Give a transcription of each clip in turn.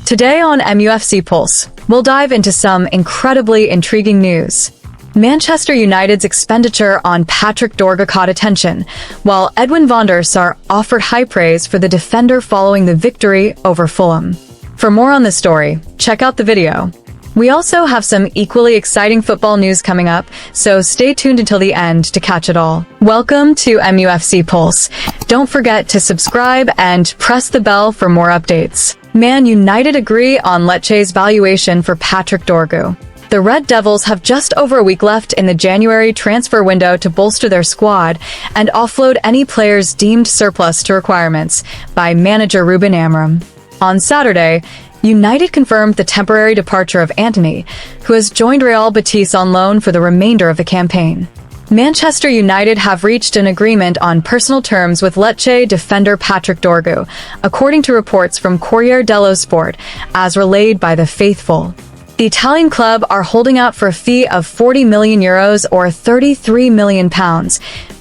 Today on MUFC Pulse, we'll dive into some incredibly intriguing news. Manchester United's expenditure on Patrick Dorgu caught attention, while Edwin van der Sar offered high praise for the defender following the victory over Fulham. For more on this story, check out the video. We also have some equally exciting football news coming up, so stay tuned until the end to catch it all. Welcome to MUFC Pulse. Don't forget to subscribe and press the bell for more updates. Man United agree on Lecce's valuation for Patrick Dorgu. The Red Devils have just over a week left in the January transfer window to bolster their squad and offload any players deemed surplus to requirements by manager Ruben Amorim. On Saturday, United confirmed the temporary departure of Antony, who has joined Real Betis on loan for the remainder of the campaign. Manchester United have reached an agreement on personal terms with Lecce defender Patrick Dorgu, according to reports from Corriere dello Sport, as relayed by the faithful. The Italian club are holding out for a fee of €40 million or £33 million,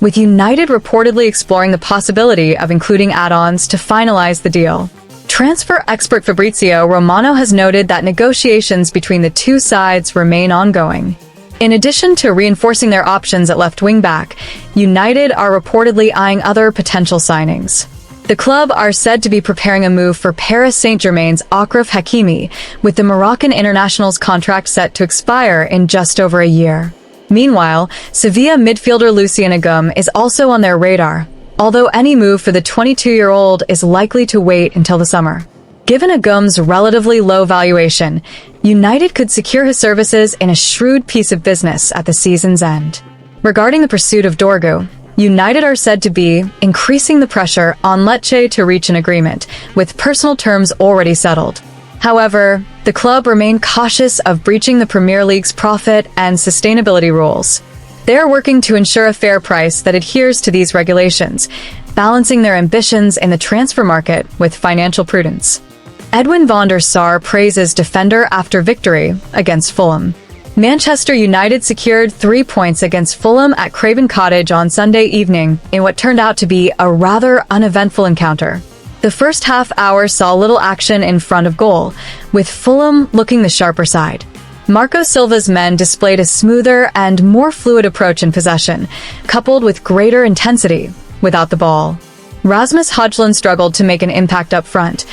with United reportedly exploring the possibility of including add-ons to finalize the deal. Transfer expert Fabrizio Romano has noted that negotiations between the two sides remain ongoing. In addition to reinforcing their options at left wing-back, United are reportedly eyeing other potential signings. The club are said to be preparing a move for Paris Saint-Germain's Achraf Hakimi, with the Moroccan international's contract set to expire in just over a year. Meanwhile, Sevilla midfielder Lucien Agum is also on their radar, although any move for the 22-year-old is likely to wait until the summer. Given Agum's relatively low valuation, United could secure his services in a shrewd piece of business at the season's end. Regarding the pursuit of Dorgu, United are said to be increasing the pressure on Lecce to reach an agreement, with personal terms already settled. However, the club remain cautious of breaching the Premier League's profit and sustainability rules. They are working to ensure a fair price that adheres to these regulations, balancing their ambitions in the transfer market with financial prudence. Edwin van der Sar praises defender after victory against Fulham. Manchester United secured 3 points against Fulham at Craven Cottage on Sunday evening in what turned out to be a rather uneventful encounter. The first half hour saw little action in front of goal, with Fulham looking the sharper side. Marco Silva's men displayed a smoother and more fluid approach in possession, coupled with greater intensity without the ball. Rasmus Højlund struggled to make an impact up front,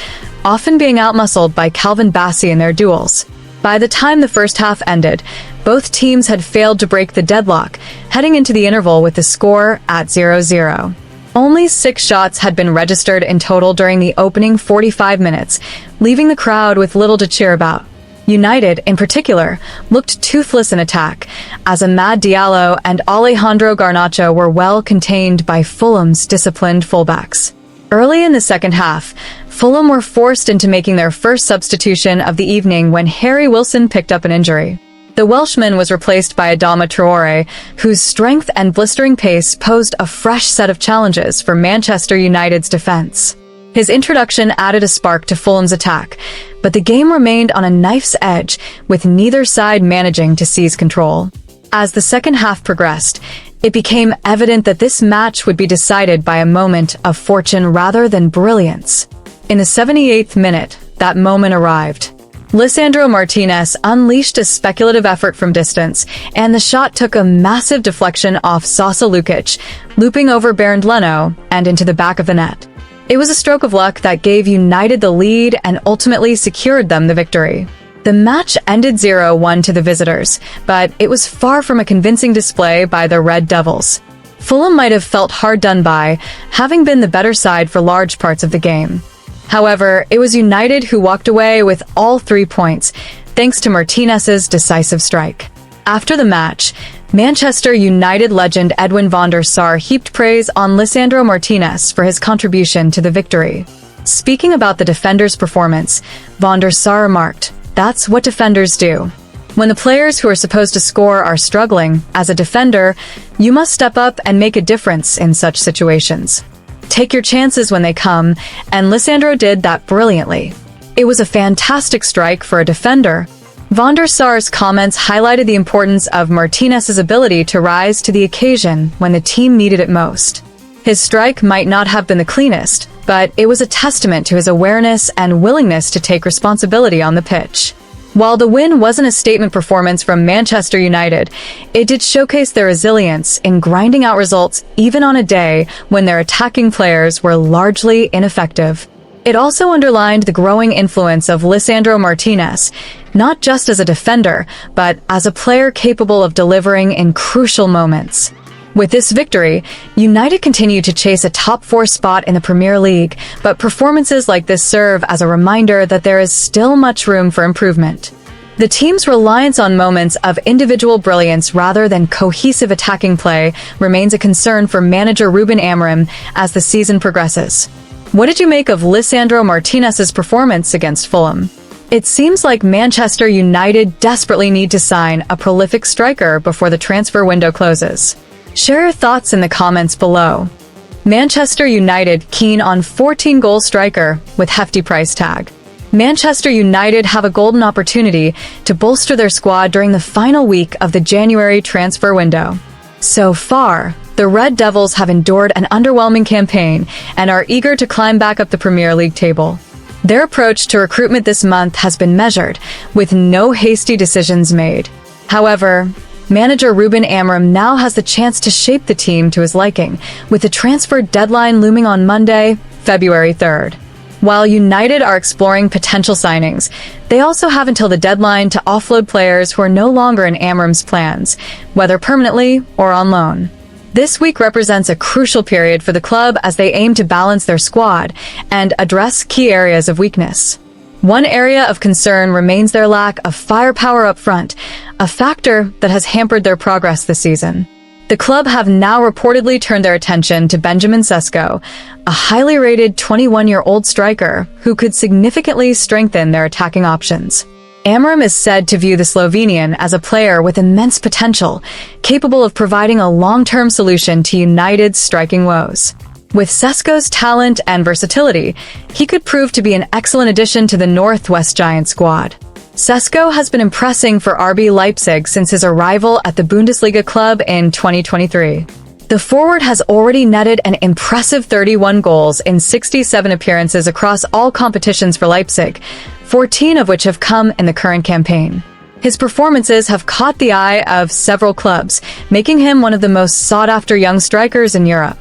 often being outmuscled by Calvin Bassey in their duels. By the time the first half ended, both teams had failed to break the deadlock, heading into the interval with the score at 0-0. Only 6 shots had been registered in total during the opening 45 minutes, leaving the crowd with little to cheer about. United, in particular, looked toothless in attack, as Amad Diallo and Alejandro Garnacho were well contained by Fulham's disciplined fullbacks. Early in the second half, Fulham were forced into making their first substitution of the evening when Harry Wilson picked up an injury. The Welshman was replaced by Adama Traore, whose strength and blistering pace posed a fresh set of challenges for Manchester United's defence. His introduction added a spark to Fulham's attack, but the game remained on a knife's edge, with neither side managing to seize control. As the second half progressed, it became evident that this match would be decided by a moment of fortune rather than brilliance. In the 78th minute, that moment arrived. Lisandro Martinez unleashed a speculative effort from distance, and the shot took a massive deflection off Sasa Lukic, looping over Bernd Leno and into the back of the net. It was a stroke of luck that gave United the lead and ultimately secured them the victory. The match ended 0-1 to the visitors, but it was far from a convincing display by the Red Devils. Fulham might have felt hard done by, having been the better side for large parts of the game. However, it was United who walked away with all 3 points, thanks to Martinez's decisive strike. After the match, Manchester United legend Edwin van der Sar heaped praise on Lisandro Martinez for his contribution to the victory. Speaking about the defender's performance, van der Sar remarked, "That's what defenders do. When the players who are supposed to score are struggling, as a defender, you must step up and make a difference in such situations. Take your chances when they come, and Lisandro did that brilliantly. It was a fantastic strike for a defender." Van der Sar's comments highlighted the importance of Martinez's ability to rise to the occasion when the team needed it most. His strike might not have been the cleanest, but it was a testament to his awareness and willingness to take responsibility on the pitch. While the win wasn't a statement performance from Manchester United, it did showcase their resilience in grinding out results even on a day when their attacking players were largely ineffective. It also underlined the growing influence of Lisandro Martinez, not just as a defender, but as a player capable of delivering in crucial moments. With this victory, United continue to chase a top-4 spot in the Premier League, but performances like this serve as a reminder that there is still much room for improvement. The team's reliance on moments of individual brilliance rather than cohesive attacking play remains a concern for manager Ruben Amorim as the season progresses. What did you make of Lisandro Martinez's performance against Fulham? It seems like Manchester United desperately need to sign a prolific striker before the transfer window closes. Share your thoughts in the comments below. Manchester United keen on 14-goal striker with hefty price tag. Manchester United have a golden opportunity to bolster their squad during the final week of the January transfer window. So far, the Red Devils have endured an underwhelming campaign and are eager to climb back up the Premier League table. Their approach to recruitment this month has been measured, with no hasty decisions made. However, manager Ruben Amorim now has the chance to shape the team to his liking, with the transfer deadline looming on Monday, February 3rd. While United are exploring potential signings, they also have until the deadline to offload players who are no longer in Amorim's plans, whether permanently or on loan. This week represents a crucial period for the club as they aim to balance their squad and address key areas of weakness. One area of concern remains their lack of firepower up front, a factor that has hampered their progress this season. The club have now reportedly turned their attention to Benjamin Sesko, a highly rated 21-year-old striker who could significantly strengthen their attacking options. Amorim is said to view the Slovenian as a player with immense potential, capable of providing a long-term solution to United's striking woes. With Sesko's talent and versatility, he could prove to be an excellent addition to the Northwest Giants squad. Sesko has been impressing for RB Leipzig since his arrival at the Bundesliga club in 2023. The forward has already netted an impressive 31 goals in 67 appearances across all competitions for Leipzig, 14 of which have come in the current campaign. His performances have caught the eye of several clubs, making him one of the most sought-after young strikers in Europe.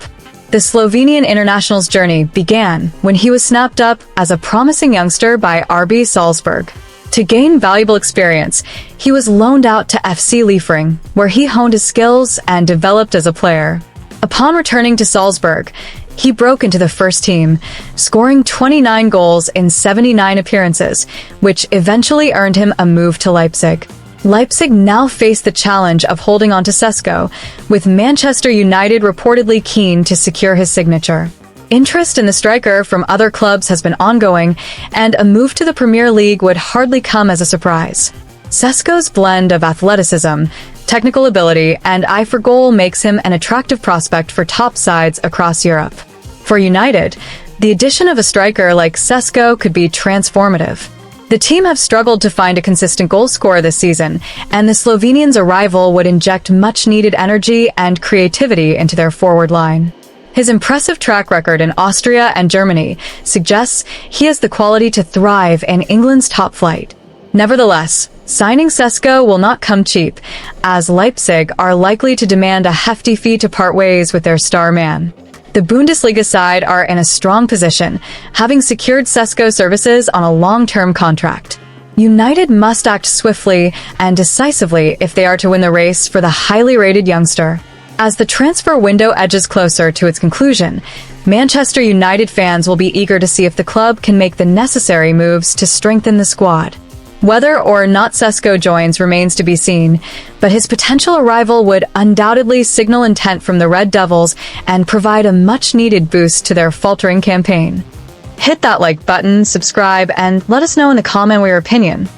The Slovenian international's journey began when he was snapped up as a promising youngster by RB Salzburg. To gain valuable experience, he was loaned out to FC Liefering, where he honed his skills and developed as a player. Upon returning to Salzburg, he broke into the first team, scoring 29 goals in 79 appearances, which eventually earned him a move to Leipzig. Leipzig now face the challenge of holding on to Sesko, with Manchester United reportedly keen to secure his signature. Interest in the striker from other clubs has been ongoing, and a move to the Premier League would hardly come as a surprise. Sesko's blend of athleticism, technical ability, and eye for goal makes him an attractive prospect for top sides across Europe. For United, the addition of a striker like Sesko could be transformative. The team have struggled to find a consistent goal scorer this season, and the Slovenian's arrival would inject much-needed energy and creativity into their forward line. His impressive track record in Austria and Germany suggests he has the quality to thrive in England's top flight. Nevertheless, signing Sesko will not come cheap, as Leipzig are likely to demand a hefty fee to part ways with their star man. The Bundesliga side are in a strong position, having secured Sesko's services on a long-term contract. United must act swiftly and decisively if they are to win the race for the highly rated youngster. As the transfer window edges closer to its conclusion, Manchester United fans will be eager to see if the club can make the necessary moves to strengthen the squad. Whether or not Sesko joins remains to be seen, but his potential arrival would undoubtedly signal intent from the Red Devils and provide a much-needed boost to their faltering campaign. Hit that like button, subscribe, and let us know in the comment your opinion.